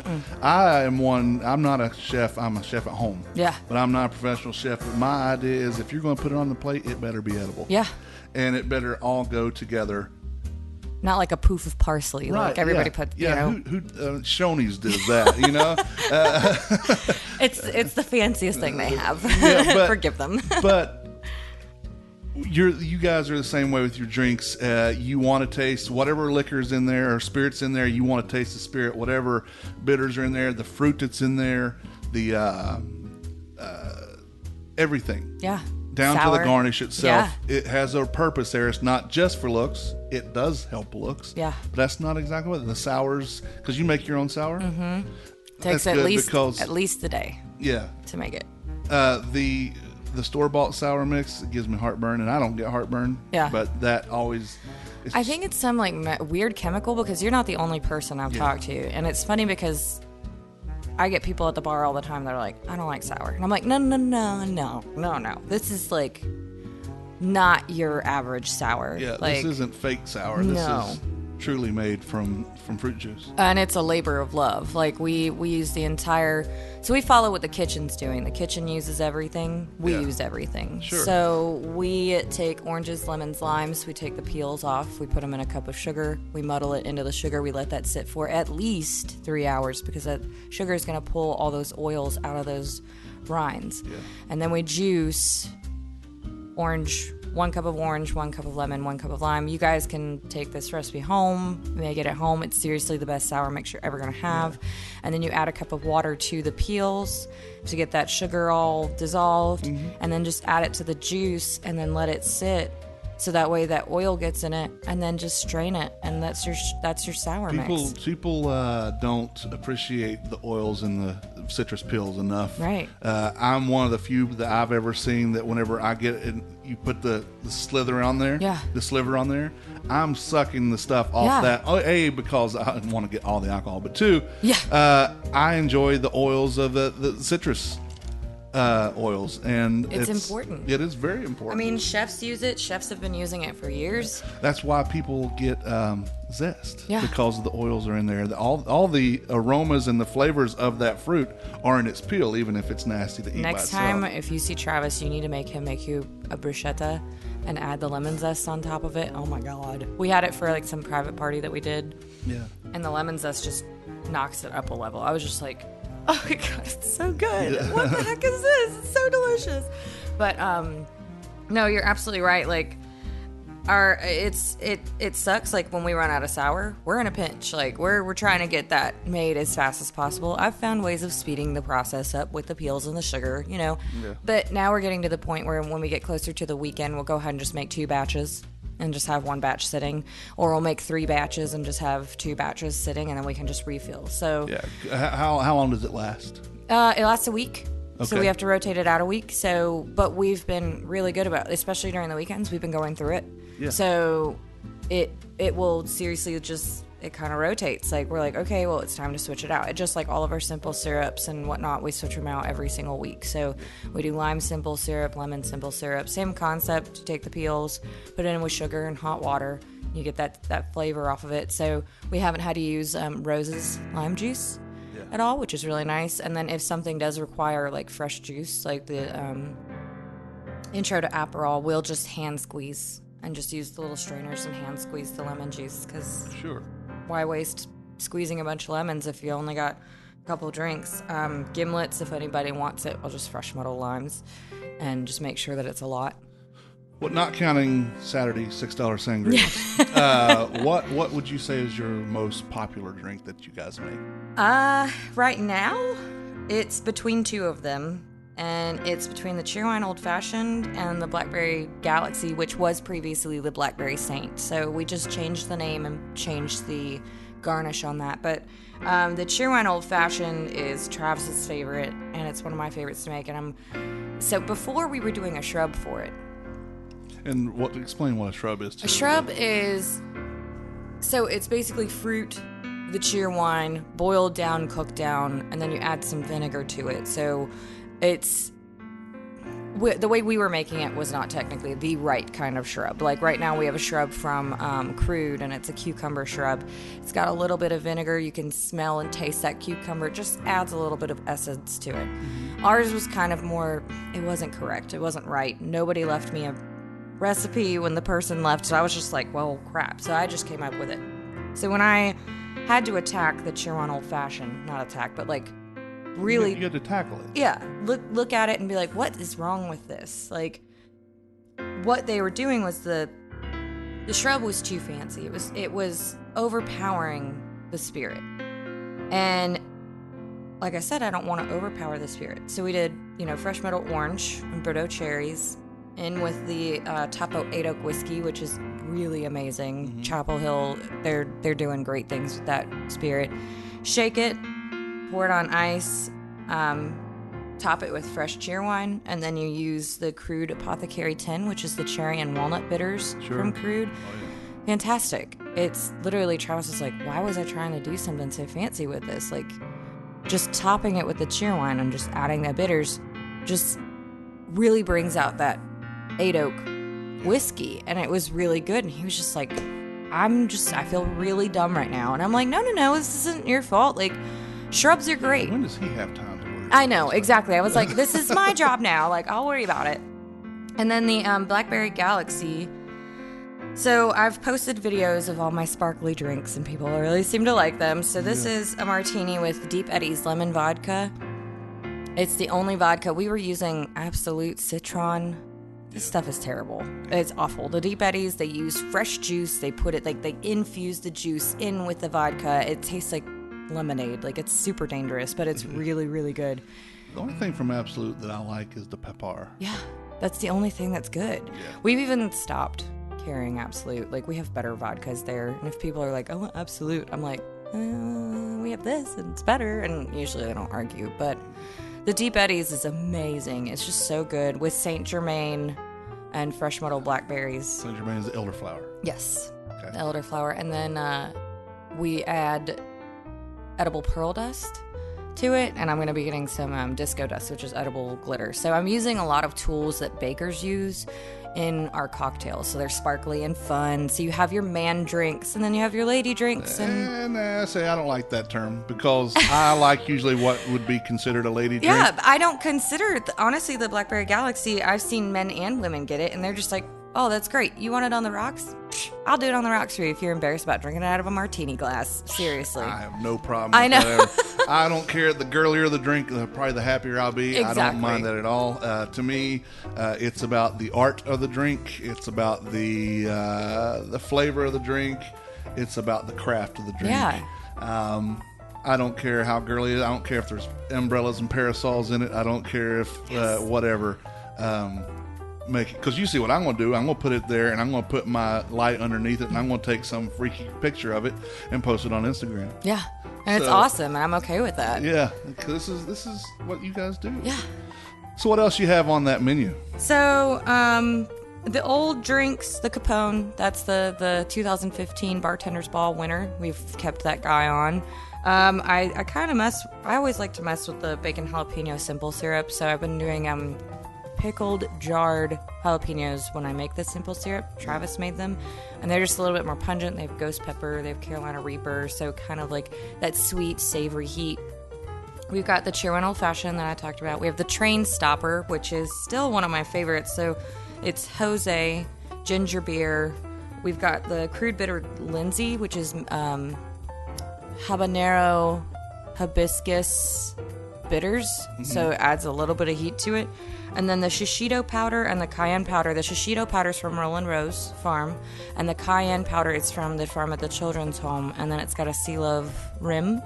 I'm not a chef. I'm a chef at home. Yeah. But I'm not a professional chef. But my idea is if you're going to put it on the plate, it better be edible. Yeah. And it better all go together. Not like a poof of parsley, right, like everybody put. Yeah, who Shoney's does that, It's the fanciest thing they have. Yeah, but, forgive them. But you guys are the same way with your drinks. You want to taste whatever liquor's in there or spirits in there. You want to taste the spirit, whatever bitters are in there, the fruit that's in there, the everything. Yeah. Down Sour. to the garnish itself. Yeah. It has a purpose there. It's not just for looks. It does help looks. Yeah. But that's not exactly what the sours, because you make your own sour. Mm-hmm. Takes at least a day. Yeah. To make it. The store-bought sour mix gives me heartburn, and I don't get heartburn. Yeah. But that always... I think it's some weird chemical, because you're not the only person I've talked to. And it's funny because I get people at the bar all the time that are like, I don't like sour. And I'm like, no. This is like not your average sour. Yeah, like, this isn't fake sour. This is truly made from fruit juice. And it's a labor of love. Like we use the entire, so we follow what the kitchen's doing. The kitchen uses everything. We use everything. Sure. So we take oranges, lemons, limes. We take the peels off. We put them in a cup of sugar. We muddle it into the sugar. We let that sit for at least 3 hours because that sugar is going to pull all those oils out of those rinds. Yeah. And then we juice orange, 1 cup of orange, 1 cup of lemon, 1 cup of lime. You guys can take this recipe home, make it at home. It's seriously the best sour mix you're ever going to have. And then you add a cup of water to the peels to get that sugar all dissolved. And then just add it to the juice and then let it sit. So that way that oil gets in it, and then just strain it, and that's your sour mix. People don't appreciate the oils in the citrus peels enough. Right. I'm one of the few that I've ever seen that whenever I get it, you put the slither on there, the sliver on there, I'm sucking the stuff off that. A, because I want to get all the alcohol, but 2, I enjoy the oils of the citrus oils, and it's important. It is very important. I mean, chefs use it. Chefs have been using it for years. That's why people get zest, because the oils are in there. All the aromas and the flavors of that fruit are in its peel, even if it's nasty to eat. Next time, if you see Travis, you need to make him make you a bruschetta and add the lemon zest on top of it. Oh my God. We had it for like some private party that we did. Yeah. And the lemon zest just knocks it up a level. I was just like, oh my God, it's so good. Yeah. What the heck is this? It's so delicious. But no, you're absolutely right. Like it sucks. Like when we run out of sour, we're in a pinch. Like we're trying to get that made as fast as possible. I've found ways of speeding the process up with the peels and the sugar, you know. Yeah. But now we're getting to the point where when we get closer to the weekend, we'll go ahead and just make 2 batches. And just have 1 batch sitting, or we'll make 3 batches and just have 2 batches sitting, and then we can just refill. So how long does it last? It lasts a week. Okay. So we have to rotate it out a week. So, but we've been really good about it, especially during the weekends. We've been going through it. Yeah. So it will seriously just, it kind of rotates. Like we're like, okay, well, it's time to switch it out. It just like all of our simple syrups and whatnot, we switch them out every single week. So we do lime simple syrup, lemon simple syrup, same concept. You take the peels, put it in with sugar and hot water. You get that flavor off of it. So we haven't had to use Rose's lime juice at all, which is really nice. And then if something does require like fresh juice, like the intro to Aperol, we'll just hand squeeze and just use the little strainers and hand squeeze the lemon juice because why waste squeezing a bunch of lemons if you only got a couple of drinks? Gimlets, if anybody wants it, I'll just fresh muddle limes and just make sure that it's a lot. Well, not counting Saturday $6 sangria, what would you say is your most popular drink that you guys make? Right now, it's between 2 of them. And it's between the Cheerwine Old Fashioned and the Blackberry Galaxy, which was previously the Blackberry Saint. So we just changed the name and changed the garnish on that. But the Cheerwine Old Fashioned is Travis's favorite, and it's one of my favorites to make. And so before we were doing a shrub for it. And explain what a shrub is to A shrub is, so it's basically fruit, the Cheerwine, boiled down, cooked down, and then you add some vinegar to it. So it's the way we were making it was not technically the right kind of shrub. Like right now we have a shrub from Crude, and it's a cucumber shrub. It's got a little bit of vinegar. You can smell and taste that cucumber. It just adds a little bit of essence to it. Ours was kind of more, it wasn't correct. It wasn't right. Nobody left me a recipe when the person left, so I was just like, well, crap. So I just came up with it. So when I had to attack the Cheerwine Old Fashioned, not attack, but like really, you had to tackle it. Yeah, look at it and be like, what is wrong with this? Like, what they were doing was the shrub was too fancy. It was overpowering the spirit, and like I said, I don't want to overpower the spirit. So we did, fresh meadow orange and Bordeaux cherries in with the Tapo 8 Oak whiskey, which is really amazing. Mm-hmm. Chapel Hill, they're doing great things with that spirit. Shake it. Pour it on ice, top it with fresh Cheerwine, and then you use the Crude Apothecary 10, which is the cherry and walnut bitters from Crude. Oh, yeah. Fantastic. It's literally, Travis was like, why was I trying to do something so fancy with this? Like, just topping it with the cheer wine and just adding that bitters just really brings out that 8 oak whiskey, and it was really good. And he was just like, I feel really dumb right now. And I'm like, no, this isn't your fault. Like, shrubs are great. When does he have time to worry? I know, exactly. I was like, this is my job now. Like, I'll worry about it. And then the Blackberry Galaxy. So I've posted videos of all my sparkly drinks, and people really seem to like them. So this is a martini with Deep Eddy's lemon vodka. It's the only vodka. We were using Absolute Citron. This stuff is terrible. It's awful. The Deep Eddies, they use fresh juice. They put it, like, they infuse the juice in with the vodka. It tastes like lemonade. Like, it's super dangerous, but it's really, really good. The only thing from Absolute that I like is the pepper. Yeah, that's the only thing that's good. Yeah. We've even stopped carrying Absolute. Like, we have better vodkas there. And if people are like, I want Absolute, I'm like, we have this and it's better. And usually they don't argue. But the Deep Eddies is amazing. It's just so good with Saint Germain and fresh muddled blackberries. Saint Germain is the elderflower. Yes, Okay. the elderflower. And then we add edible pearl dust to it, and I'm going to be getting some disco dust, which is edible glitter. So I'm using a lot of tools that bakers use in our cocktails. So they're sparkly and fun. So you have your man drinks, and then you have your lady drinks. And I don't like that term, because I like usually what would be considered a lady drink. yeah, I don't consider, honestly, the Blackberry Galaxy, I've seen men and women get it, and they're just like, oh, that's great. You want it on the rocks? I'll do it on the rocks for you if you're embarrassed about drinking it out of a martini glass. Seriously. I have no problem with I know. that. I don't care. The girlier the drink, probably the happier I'll be. Exactly. I don't mind that at all. To me, it's about the art of the drink. It's about the flavor of the drink. It's about the craft of the drink. Yeah. I don't care how girly it is. I don't care if there's umbrellas and parasols in it. I don't care if whatever. Make it, because you see what I'm going to do. I'm going to put it there, and I'm going to put my light underneath it, and I'm going to take some freaky picture of it and post it on Instagram. Yeah. And it's awesome, and I'm okay with that. Yeah, because this is what you guys do. Yeah. So what else you have on that menu? So, the old drinks, the Capone, that's the 2015 Bartender's Ball winner. We've kept that guy on. I kind of I always like to mess with the bacon jalapeno simple syrup, so I've been doing pickled jarred jalapenos when I make the simple syrup. Travis made them, and they're just a little bit more pungent. They have ghost pepper, they have Carolina Reaper, so kind of like that sweet, savory heat. We've got the Cheerwine Old Fashioned that I talked about. We have the Train Stopper, which is still one of my favorites. So it's Jose, ginger beer. We've got the Crude Bitter Lindsay, which is habanero hibiscus bitters, so it adds a little bit of heat to it. And then the shishito powder and the cayenne powder. The shishito powder is from Roland Rose Farm, and the cayenne powder is from the farm at the children's home, and then it's got a sea love rim.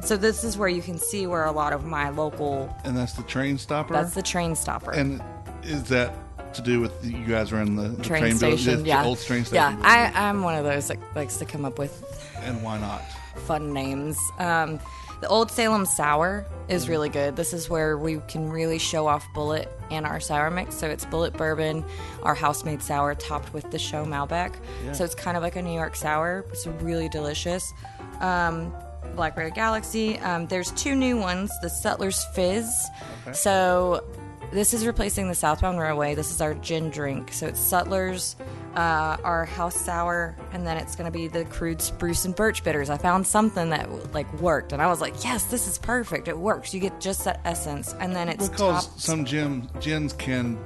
So this is where you can see where a lot of my local... And that's the Train Stopper? That's the Train Stopper. And is that to do with you guys are in the train station? building, Yeah. the old train station? Yeah, I'm one of those that likes to come up with... And why not? Fun names. The Old Salem Sour is really good. This is where we can really show off Bullet and our sour mix. So it's Bullet Bourbon, our house-made sour topped with the show Malbec. Yeah. So it's kind of like a New York sour. It's really delicious. Blackberry Galaxy. There's two new ones. The Sutler's Fizz. Okay. So this is replacing the Southbound Railway. This is our gin drink. So it's Sutler's, our house sour, and then it's going to be the Crude Spruce and Birch bitters. I found something that worked, and I was like, yes, this is perfect. It works. You get just that essence, and then it's because topped. some gins can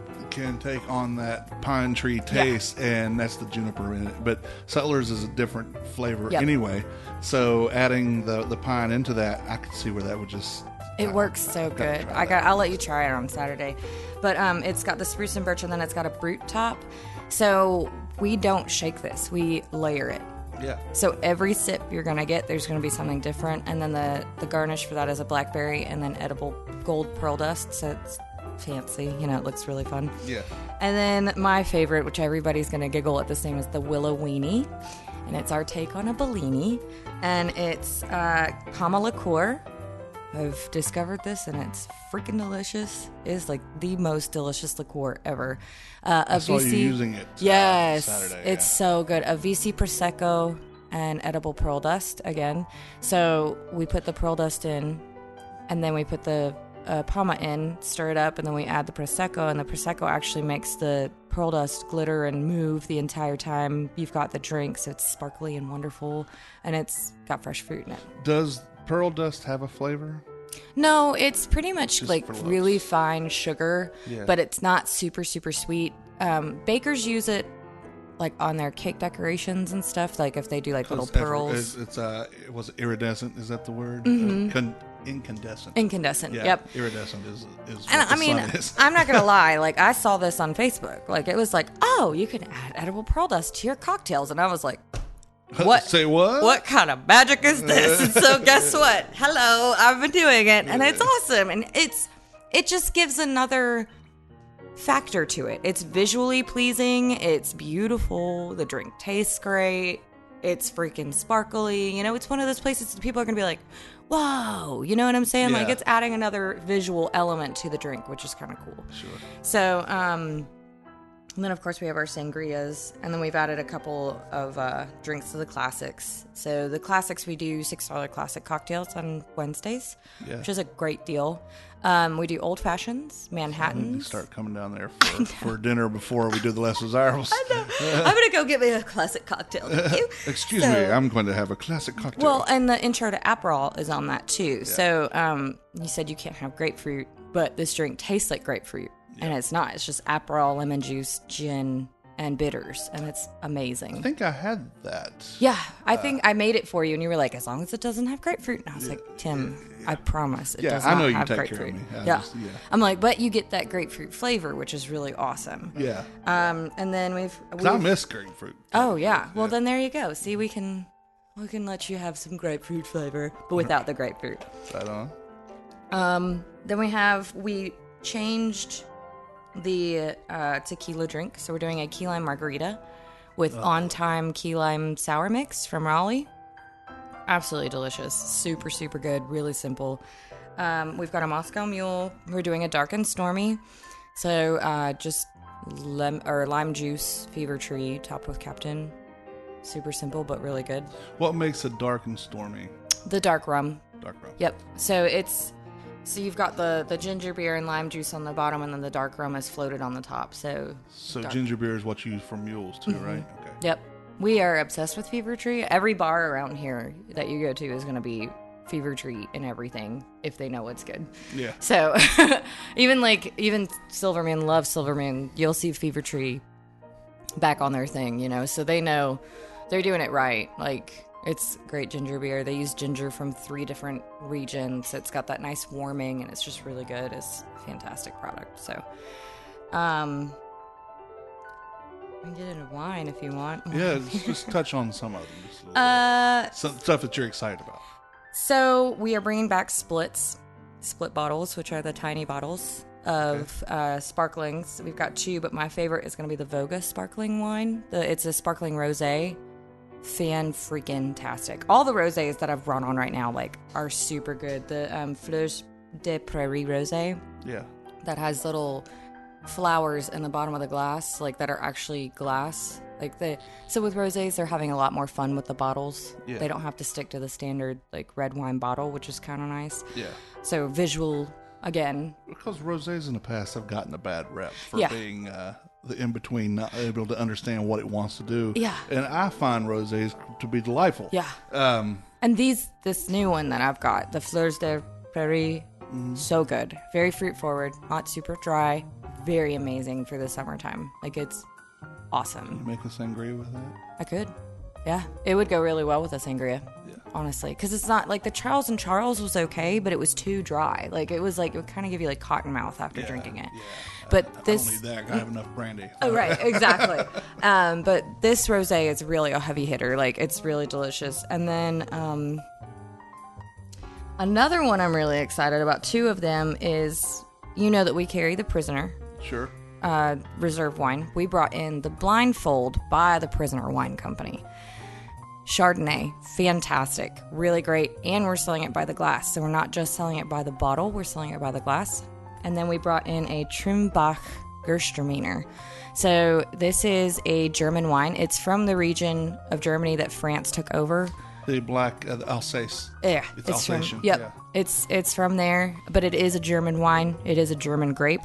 take on that pine tree taste, and that's the juniper in it. But Sutler's is a different flavor anyway. So adding the pine into that, I could see where that would just... It works so good. I'll let you try it on Saturday. But it's got the spruce and birch, and then it's got a brute top. So we don't shake this. We layer it. Yeah. So every sip you're going to get, there's going to be something different. And then the garnish for that is a blackberry and then edible gold pearl dust. So it's fancy. You know, it looks really fun. Yeah. And then my favorite, which everybody's going to giggle at this name, is the Willow Weenie. And it's our take on a Bellini. And it's Kama liqueur. I've discovered this, and it's freaking delicious. It is like the most delicious liqueur ever. I saw you using it Saturday. It's so good. A VC Prosecco and edible pearl dust again. So we put the pearl dust in, and then we put the Palma in, stir it up, and then we add the Prosecco, and the Prosecco actually makes the pearl dust glitter and move the entire time you've got the drink, so it's sparkly and wonderful, and it's got fresh fruit in it. Does pearl dust have a flavor? No, it's pretty much Just like really fine sugar, but it's not super, super sweet. Bakers use it like on their cake decorations and stuff, like if they do like little pearls. Was it iridescent? Is that the word? Mm-hmm. Incandescent. Incandescent, Yeah, yep. Iridescent is And what I mean, is. I'm not going to lie. Like, I saw this on Facebook. Like, it was like, oh, you can add edible pearl dust to your cocktails. And I was like, what? Say what? What kind of magic is this? And so guess what? Hello, I've been doing it. And it's awesome. And it just gives another factor to it. It's visually pleasing. It's beautiful. The drink tastes great. It's freaking sparkly. You know, it's one of those places that people are going to be like, whoa, you know what I'm saying? Yeah. Like, it's adding another visual element to the drink, which is kind of cool. Sure. So, and then of course we have our sangrias, and then we've added a couple of drinks to the classics. So the classics, we do $6 classic cocktails on Wednesdays, which is a great deal. We do old fashions, Manhattans. We start coming down there for dinner before we do the less desirables. I know. I'm gonna go get me a classic cocktail. Thank you. Excuse me, I'm going to have a classic cocktail. Well, and the intro to Aperol is on that too. Yeah. So you said you can't have grapefruit, but this drink tastes like grapefruit, and it's not. It's just Aperol, lemon juice, gin, and bitters, and it's amazing. I think I had that. Yeah, I think I made it for you, and you were like, as long as it doesn't have grapefruit. And I was like, Tim, I promise it does not have grapefruit. Yeah, I know you take care of me. Yeah. I'm like, but you get that grapefruit flavor, which is really awesome. Yeah. And then I miss grapefruit. Oh, yeah. Well, then there you go. See, we can let you have some grapefruit flavor, but without the grapefruit. Right on. Then we changed the tequila drink. So we're doing a key lime margarita with on-time key lime sour mix from Raleigh. Absolutely delicious. Super, super good. Really simple. We've got a Moscow Mule. We're doing a dark and stormy. So just lime juice, Fever Tree, topped with Captain. Super simple, but really good. What makes it dark and stormy? The dark rum. Dark rum. Yep. So you've got the ginger beer and lime juice on the bottom, and then the dark rum is floated on the top. So ginger beer is what you use for mules too, right? Okay. Yep. We are obsessed with Fever Tree. Every bar around here that you go to is going to be Fever Tree and everything if they know what's good. Yeah. So even Silverman loves Silverman. You'll see Fever Tree back on their thing, you know, so they know they're doing it right. Like, it's great ginger beer. They use ginger from 3 different regions. It's got that nice warming, and it's just really good. It's a fantastic product. So, we can get into wine if you want. Yeah, just touch on some of them. Just a little bit. Some stuff that you're excited about. So we are bringing back split bottles, which are the tiny bottles of sparklings. We've got 2, but my favorite is going to be the Voga sparkling wine. It's a sparkling rosé. Fan-freaking-tastic. All the rosés that I've brought on right now are super good. The Fleurs de Prairie rosé. Yeah. That has little flowers in the bottom of the glass, that are actually glass. So with rosés, they're having a lot more fun with the bottles. Yeah. They don't have to stick to the standard red wine bottle, which is kind of nice. Yeah. So visual again. Because rosés in the past have gotten a bad rep for being the in-between, not able to understand what it wants to do. Yeah. And I find rosés to be delightful. Yeah. And this new one that I've got, the Fleurs de Prairie, so good. Very fruit-forward, not super dry. Very amazing for the summertime. It's awesome. Can you make a sangria with that? I could. Yeah. It would go really well with a sangria. Yeah. Honestly. Because it's not, the Charles & Charles was okay, but it was too dry. It would kind of give you, cotton mouth after drinking it. Yeah. But this... I don't need that. I have enough brandy. Oh, right. Exactly. But this rosé is really a heavy hitter. It's really delicious. And then another one I'm really excited about, 2 of them, is, that we carry the Prisoner. Sure. Reserve wine. We brought in the Blindfold by the Prisoner Wine Company. Chardonnay, fantastic, really great, and we're selling it by the glass. So we're not just selling it by the bottle, we're selling it by the glass. And then we brought in a Trimbach Gewürztraminer. So this is a German wine. It's from the region of Germany that France took over The black Alsace. Yeah, It's from, Alsatian. yep, Yeah. it's from there, but it is a German wine. It is a German grape.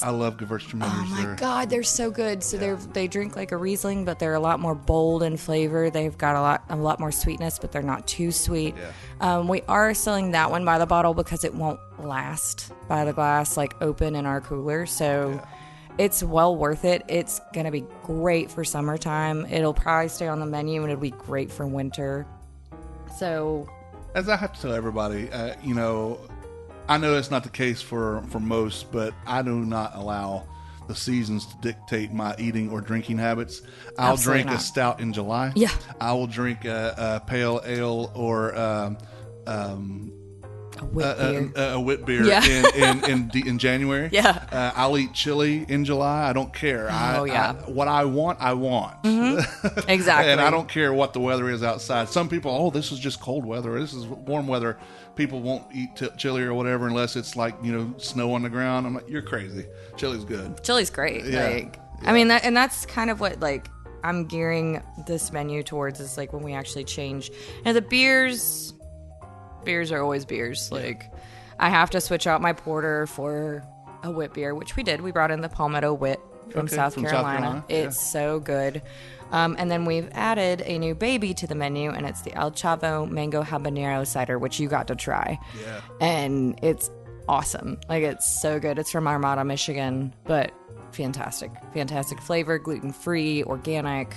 I love Gewürztraminer. Oh my God, they're so good. So they drink like a Riesling, but they're a lot more bold in flavor. They've got a lot more sweetness, but they're not too sweet. Yeah. We are selling that one by the bottle because it won't last by the glass, like open in our cooler. So it's well worth it. It's gonna be great for summertime. It'll probably stay on the menu, and it'll be great for winter. So, as I have to tell everybody, I know it's not the case for most, but I do not allow the seasons to dictate my eating or drinking habits. I'll drink a stout in July. Yeah. I will drink a pale ale or a wit beer. A wit beer in January. Yeah. I'll eat chili in July. I don't care. What I want, I want. Mm-hmm. Exactly. And I don't care what the weather is outside. Some people, this is just cold weather. This is warm weather. People won't eat chili or whatever unless it's like, snow on the ground. I'm like, you're crazy. Chili's good. Chili's great. Yeah. I mean, and that's kind of what, I'm gearing this menu towards is, when we actually change. And the beers are always beers. I have to switch out my porter for a wit beer, which we did. We brought in the Palmetto Wit from South Carolina. It's so good. And then we've added a new baby to the menu, and it's the El Chavo Mango Habanero Cider, which you got to try. Yeah. And it's awesome. It's so good. It's from Armada, Michigan, but fantastic. Fantastic flavor, gluten-free, organic.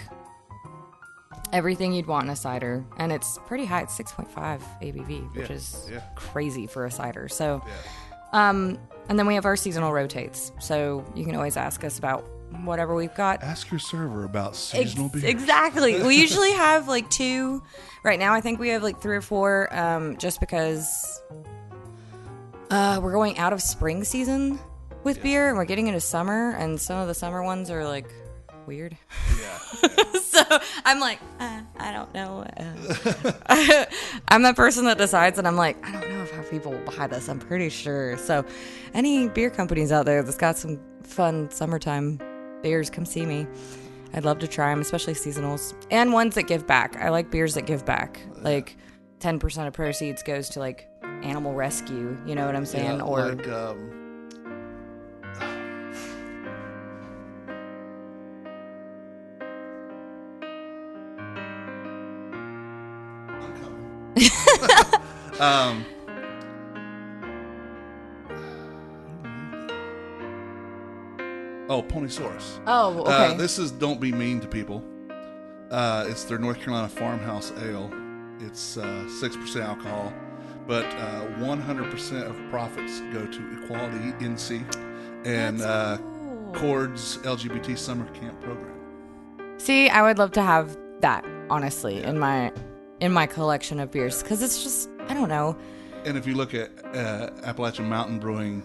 Everything you'd want in a cider. And it's pretty high. It's 6.5 ABV, which is crazy for a cider. So, and then we have our seasonal rotates. So you can always ask us about whatever we've got. Ask your server about seasonal beers. Exactly. We usually have 2. Right now I think we have 3 or 4, just because we're going out of spring season with beer, and we're getting into summer, and some of the summer ones are weird. Yeah. So I'm I don't know. I'm that person that decides, and I'm I don't know if how people will buy this. I'm pretty sure. So any beer companies out there that's got some fun summertime beers, come see me. I'd love to try them, especially seasonals and ones that give back. I like beers that give back. 10% of proceeds goes to animal rescue. You know what I'm saying? Yeah, or Ponysaurus. Oh, okay. This is Don't Be Mean to People. It's their North Carolina Farmhouse Ale. It's 6% alcohol, but 100% of profits go to Equality NC and Cord's LGBT Summer Camp Program. See, I would love to have that, honestly, in my collection of beers, because it's just, I don't know. And if you look at Appalachian Mountain Brewing,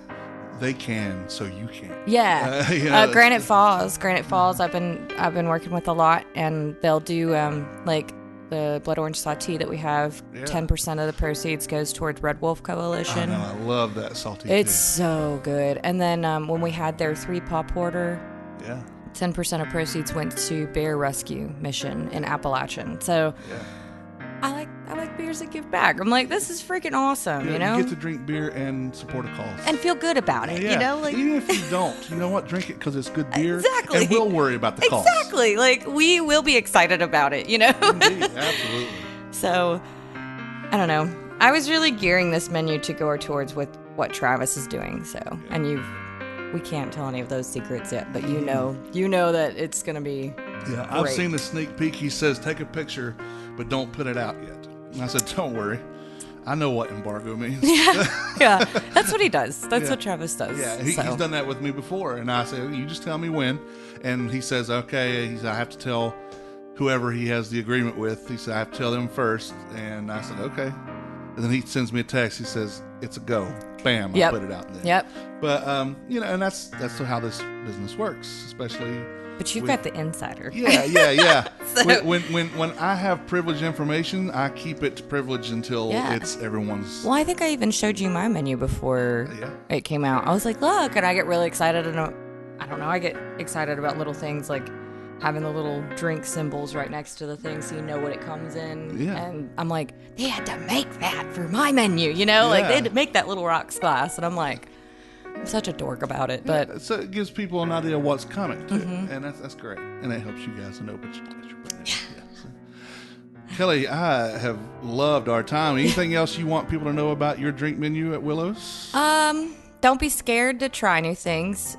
they can, so you can. Yeah. Granite Falls. I've been working with a lot, and they'll do the blood orange sauté that we have. 10% of the proceeds goes towards Red Wolf Coalition. I love that sauté. It's so good. And then when we had their 3-paw porter, 10% of proceeds went to Bear Rescue Mission in Appalachian. So I like beers that give back. I'm this is freaking awesome, You get to drink beer and support a cause. And feel good about it, Even if you don't, you know what? Drink it because it's good beer. Exactly. And we'll worry about the cost. Exactly. We will be excited about it, Indeed, absolutely. So, I don't know. I was really gearing this menu to go towards with what Travis is doing, so. And we can't tell any of those secrets yet, but you know that it's going to be Yeah, great. I've seen the sneak peek. He says, take a picture, but don't put it out yet. And I said, don't worry. I know what embargo means. Yeah. That's what he does. That's what Travis does. Yeah, he's done that with me before. And I said, you just tell me when. And he says, okay. He said, I have to tell whoever he has the agreement with. He said, I have to tell them first. And I said, okay. And then he sends me a text. He says, it's a go. Bam, I put it out there. Yep. But, and that's how this business works, especially... But you've got the insider. Yeah. So, when I have privileged information, I keep it privileged until it's everyone's. Well, I think I even showed you my menu before it came out. I was like, look, and I get really excited. And I don't know, I get excited about little things like having the little drink symbols right next to the thing so you know what it comes in. Yeah. And I'm like, they had to make that for my menu, you know? Like, they had to make that little rocks glass. And I'm like, I'm such a dork about it. But yeah, so it gives people an idea of what's coming, too. And that's great. And it helps you guys to know what you're putting in. Yeah. So. Kelly, I have loved our time. Anything else you want people to know about your drink menu at Willows? Don't be scared to try new things.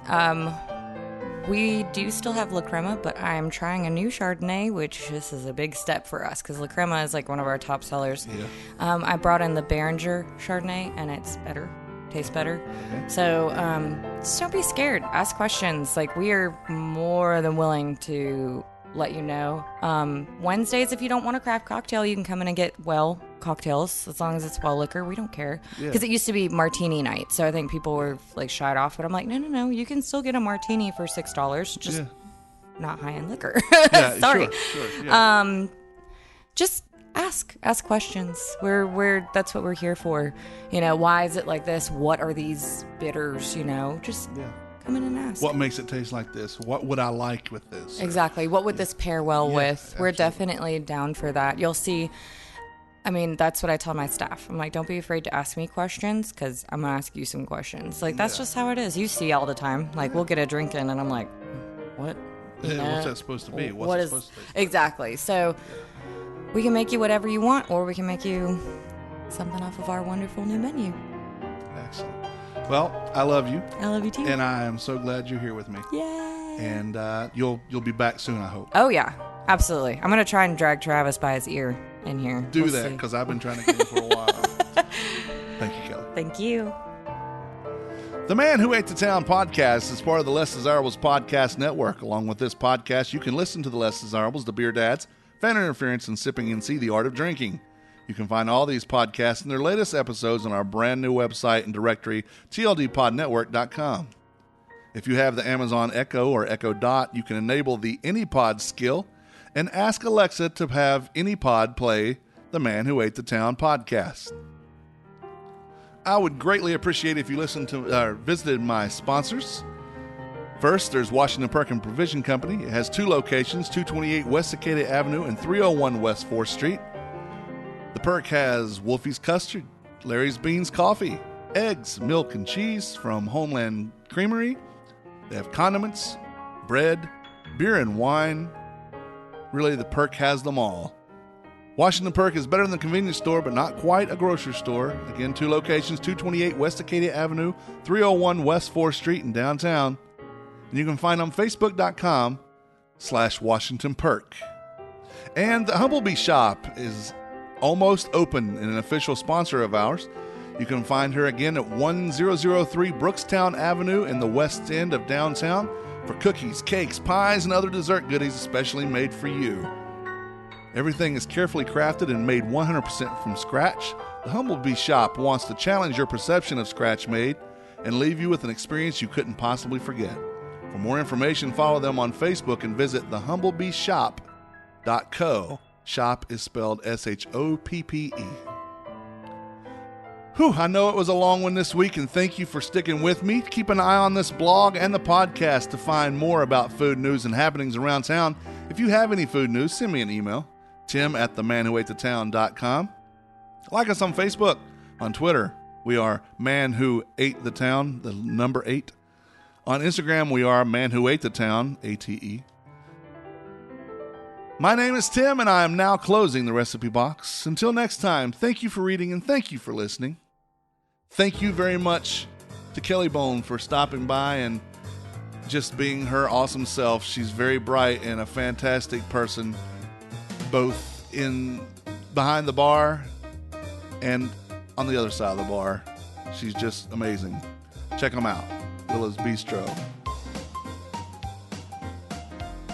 We do still have La Crema, but I'm trying a new Chardonnay, which this is a big step for us because La Crema is like one of our top sellers. Yeah. I brought in the Behringer Chardonnay, and it's better. Tastes better. Okay. So just don't be scared. Ask questions. Like, we are more than willing to let you know. Wednesdays, if you don't want a craft cocktail, you can come in and get cocktails as long as it's well liquor. We don't care because it used to be martini night, so I think people were like shied off. But I'm like, no, you can still get a martini for $6, just not high end liquor. Yeah, sorry. Sure, yeah. Just ask questions. We're that's what we're here for. You know, why is it like this? What are these bitters? You know, just come in and ask. What makes it taste like this? What would I like with this? Exactly. What would this pair well with? Absolutely. We're definitely down for that. You'll see. I mean, that's what I tell my staff. I'm like, don't be afraid to ask me questions because I'm going to ask you some questions. Like, that's just how it is. You see all the time. Like, we'll get a drink in and I'm like, what? What's that supposed to be? What's it supposed to be? Exactly. So we can make you whatever you want, or we can make you something off of our wonderful new menu. Excellent. Well, I love you. I love you too. And I am so glad you're here with me. Yay. And you'll be back soon, I hope. Oh, yeah. Absolutely. I'm going to try and drag Travis by his ear in here. Do that, because I've been trying to get him for a while. Thank you, Kelly. Thank you. The Man Who Ate the Town podcast is part of the Less Desirables podcast network. Along with this podcast, you can listen to the Less Desirables, the Beer Dads, Fan Interference, and Sipping and See the Art of Drinking. You can find all these podcasts and their latest episodes on our brand new website and directory, tldpodnetwork.com. If you have the Amazon Echo or Echo Dot, you can enable the AnyPod skill and ask Alexa to have AnyPod play the Man Who Ate the Town podcast. I would greatly appreciate if you visited my sponsors. First, there's Washington Perkin Provision Company. It has two locations, 228 West Cicada Avenue and 301 West 4th Street. The Perk has Wolfie's Custard, Larry's Beans Coffee, eggs, milk, and cheese from Homeland Creamery. They have condiments, bread, beer, and wine. Really, the Perk has them all. Washington Perk is better than the convenience store, but not quite a grocery store. Again, two locations, 228 West Acadia Avenue, 301 West 4th Street in downtown. And you can find them on Facebook.com/Washington Perk. And the Humblebee Shop is almost open and an official sponsor of ours. You can find her again at 1003 Brookstown Avenue in the west end of downtown for cookies, cakes, pies, and other dessert goodies especially made for you. Everything is carefully crafted and made 100% from scratch. The Humblebee Shop wants to challenge your perception of scratch made and leave you with an experience you couldn't possibly forget. For more information, follow them on Facebook and visit thehumblebeeshop.co. Shop is spelled SHOPPE. Whew, I know it was a long one this week, and thank you for sticking with me. Keep an eye on this blog and the podcast to find more about food news and happenings around town. If you have any food news, send me an email, tim@themanwhoatethetown.com. Like us on Facebook. On Twitter, we are Man Who Ate the Town, the number 8. On Instagram, we are Man Who Ate the Town, ATE. My name is Tim, and I am now closing the recipe box. Until next time, thank you for reading and thank you for listening. Thank you very much to Kelly Bone for stopping by and just being her awesome self. She's very bright and a fantastic person, both behind the bar and on the other side of the bar. She's just amazing. Check them out. Willows Bistro.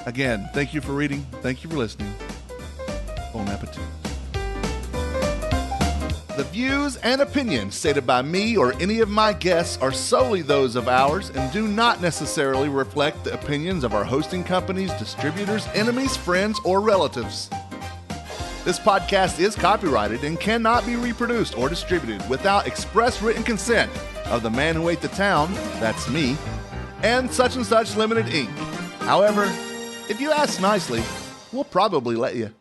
Again, thank you for reading. Thank you for listening. Bon appetit. The views and opinions stated by me or any of my guests are solely those of ours and do not necessarily reflect the opinions of our hosting companies, distributors, enemies, friends, or relatives. This podcast is copyrighted and cannot be reproduced or distributed without express written consent of the Man Who Ate the Town, that's me, and Such Limited Inc. However, If you ask nicely, we'll probably let you.